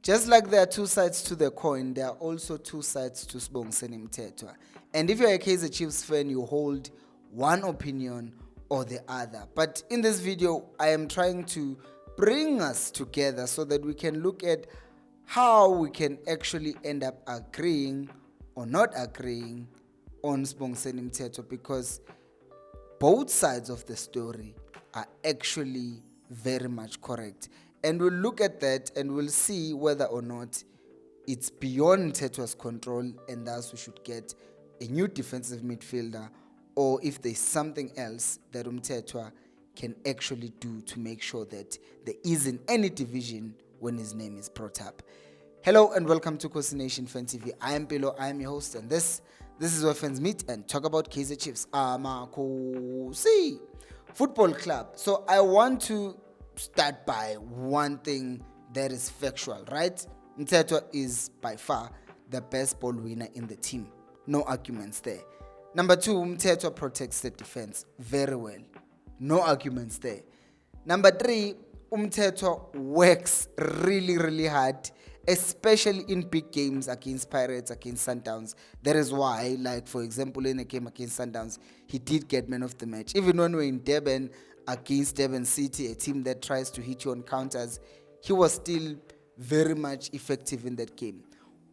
Just like there are two sides to the coin, there are also two sides to Sibongiseni Mthethwa. And if you're a Kaizer Chiefs fan, you hold one opinion or the other. But in this video, I am trying to bring us together so that we can look at how we can actually end up agreeing or not agreeing on Sibongiseni Mthethwa, because both sides of the story are actually very much correct. And we'll look at that and we'll see whether or not it's beyond Mthethwa's control and thus we should get a new defensive midfielder, or if there's something else that Mthethwa can actually do to make sure that there isn't any division when his name is brought up. Hello and welcome to Khosi Nation Fan TV. I am Pilo, I am your host, and this is where fans meet and talk about Kaizer Chiefs. Khosi Football Club. So I want to start by one thing that is factual, right? Mthethwa is by far the best ball winner in the team. No arguments there. Number two, Mthethwa protects the defense very well. No arguments there. Number three, Mthethwa works really hard, especially in big games against Pirates, against Sundowns. That is why, like for example, in a game against Sundowns, he did get man of the match. Even when we're in Durban against Durban City, a team that tries to hit you on counters, he was still very much effective in that game.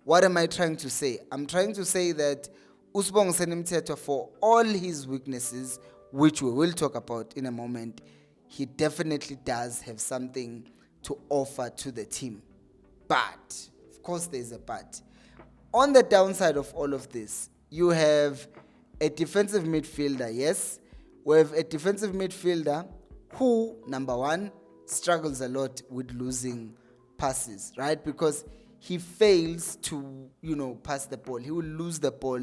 What am I trying to say? I'm trying to say that Sibongiseni Mthethwa, for all his weaknesses, which we will talk about in a moment, he definitely does have something to offer to the team. But, of course there's a but. On the downside of all of this, you have a defensive midfielder, yes? We have a defensive midfielder who, number one, struggles a lot with losing passes, right? Because he fails to, pass the ball. He will lose the ball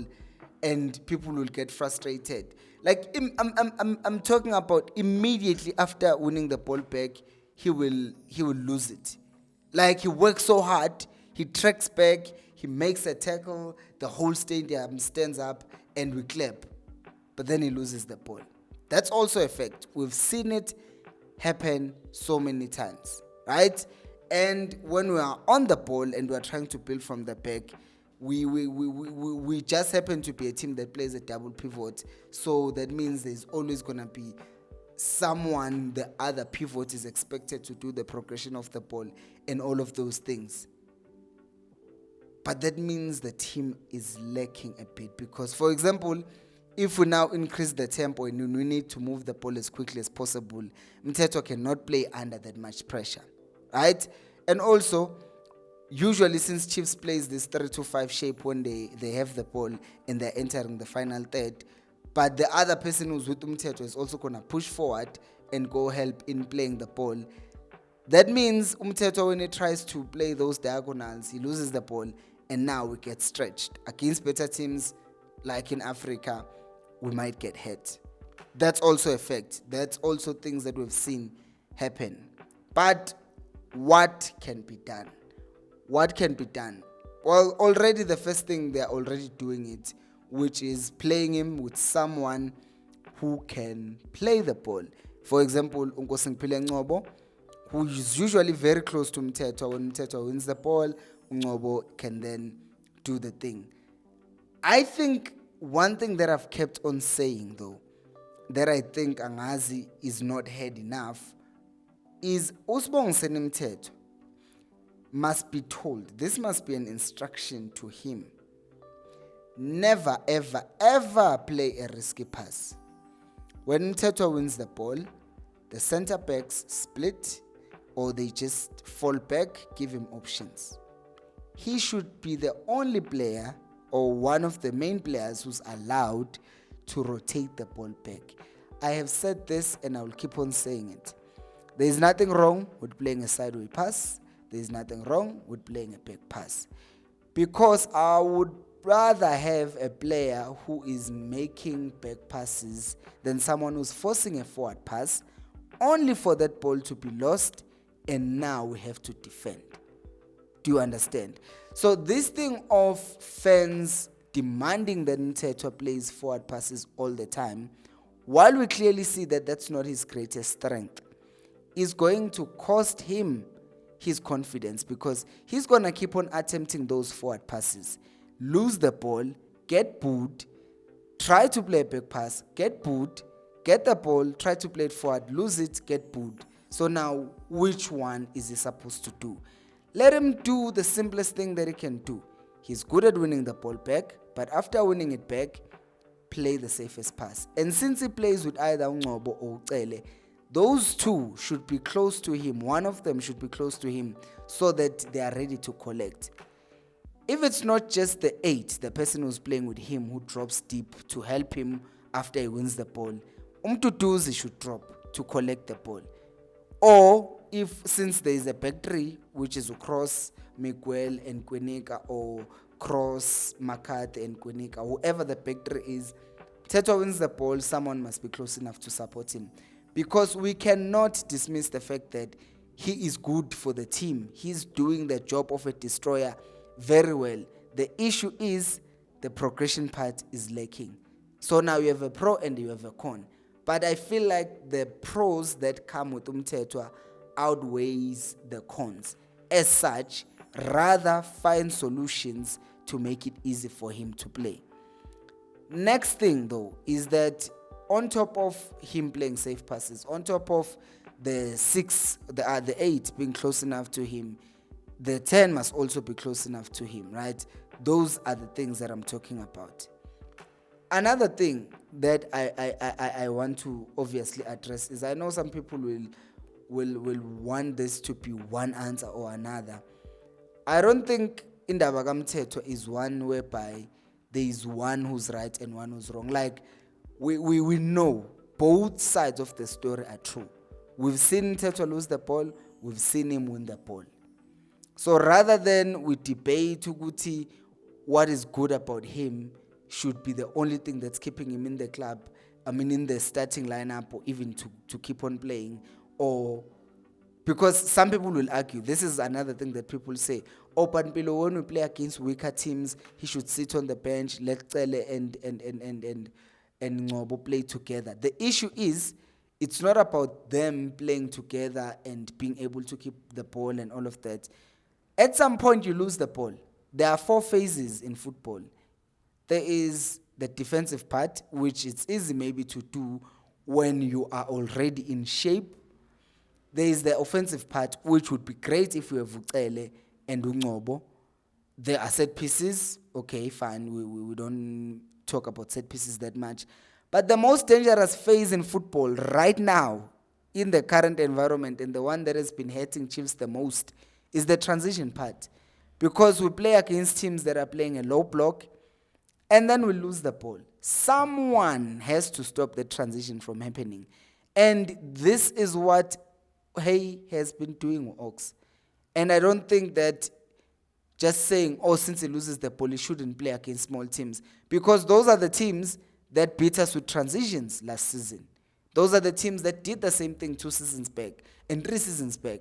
and people will get frustrated. Like, I'm talking about immediately after winning the ball back, he will lose it. Like, he works so hard, he tracks back, he makes a tackle, the whole stadium stands up and we clap. But then he loses the ball. That's also a fact. We've seen it happen so many times, right? And when we are on the ball and we are trying to build from the back, we just happen to be a team that plays a double pivot. So that means there's always going to be someone, the other pivot is expected to do the progression of the ball and all of those things. But that means the team is lacking a bit, because, for example, if we now increase the tempo and we need to move the ball as quickly as possible, Mthethwa cannot play under that much pressure, right? And also, usually since Chiefs plays this 3-5 shape when they have the ball and they're entering the final third, but the other person who's with Mthethwa is also going to push forward and go help in playing the ball. That means Mthethwa, when he tries to play those diagonals, he loses the ball and now we get stretched. Against better teams like in Africa, we might get hit. That's also a fact. That's also things that we've seen happen. But what can be done? What can be done? Well, already the first thing, they're already doing it, which is playing him with someone who can play the ball. For example, Ngobo, who is usually very close to Mthethwa. When Mthethwa wins the ball, Ngobo can then do the thing. I think one thing that I've kept on saying, though, that I think Angazi is not heard enough, is Sibongiseni Mthethwa must be told, this must be an instruction to him, never ever play a risky pass. When Mthethwa wins the ball, the center backs split or they just fall back, give him options. He should be the only player or one of the main players who's allowed to rotate the ball back. I have said this and I will keep on saying it. There is nothing wrong with playing a sideways pass. There is nothing wrong with playing a back pass. Because I would rather have a player who is making back passes than someone who's forcing a forward pass only for that ball to be lost and now we have to defend. Do you understand? So this thing of fans demanding that Mthethwa plays forward passes all the time, while we clearly see that that's not his greatest strength, is going to cost him his confidence, because he's going to keep on attempting those forward passes, lose the ball, get booed, try to play a back pass, get booed, get the ball, try to play it forward, lose it, get booed. So now, which one is he supposed to do? Let him do the simplest thing that he can do. He's good at winning the ball back, but after winning it back, play the safest pass. And since he plays with either Ngcobo or Ucele, those two should be close to him. One of them should be close to him so that they are ready to collect. If it's not just the 8, the person who's playing with him, who drops deep to help him after he wins the ball, Mthethwa should drop to collect the ball. Or if, since there is a back 3, which is across Miguel and Kwenika, or cross Makate and Kwenika, whoever the back 3 is, Mthethwa wins the ball, someone must be close enough to support him. Because we cannot dismiss the fact that he is good for the team. He's doing the job of a destroyer very well. The issue is the progression part is lacking. So now you have a pro and you have a con. But I feel like the pros that come with Mthethwa outweighs the cons. As such, rather find solutions to make it easy for him to play. Next thing though is that on top of him playing safe passes, on top of the 8 being close enough to him, the 10 must also be close enough to him, right? Those are the things that I'm talking about. Another thing that I want to obviously address is, I know some people will want this to be one answer or another. I don't think indaba kaMthethwa is one whereby there is one who's right and one who's wrong. Like, we know both sides of the story are true. We've seen Mthethwa lose the ball, we've seen him win the ball. So rather than we debate ukuthi what is good about him should be the only thing that's keeping him in the club, in the starting lineup, or even to keep on playing, or because some people will argue, this is another thing that people say, but when we play against weaker teams, he should sit on the bench, let Cele and Ngcobo play together. The issue is, it's not about them playing together and being able to keep the ball and all of that. At some point, you lose the ball. There are 4 phases in football. There is the defensive part, which it's easy maybe to do when you are already in shape. There is the offensive part, which would be great if you have Ucele and Ngcobo. There are set pieces. Okay, fine. We don't talk about set pieces that much. But the most dangerous phase in football right now, in the current environment, and the one that has been hurting Chiefs the most, is the transition part. Because we play against teams that are playing a low block, and then we lose the ball. Someone has to stop the transition from happening. And this is what Hay has been doing with Oaks. And I don't think that just saying, since he loses the ball, he shouldn't play against small teams. Because those are the teams that beat us with transitions last season. Those are the teams that did the same thing 2 seasons back and 3 seasons back.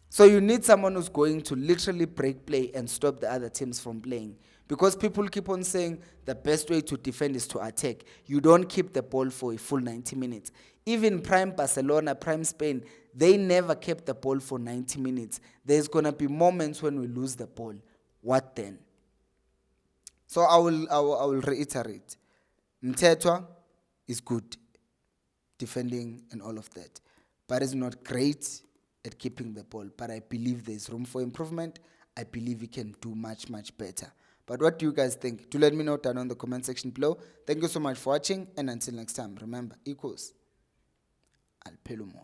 So you need someone who's going to literally break play and stop the other teams from playing. Because people keep on saying the best way to defend is to attack. You don't keep the ball for a full 90 minutes. Even prime Barcelona, prime Spain, they never kept the ball for 90 minutes. There's going to be moments when we lose the ball. What then? So I will reiterate. Mthethwa is good defending and all of that, but is not great at keeping the ball. But I believe there's room for improvement. I believe he can do much, much better. But what do you guys think? Do let me know down on the comment section below. Thank you so much for watching, and until next time, remember, equals Alpelumoy.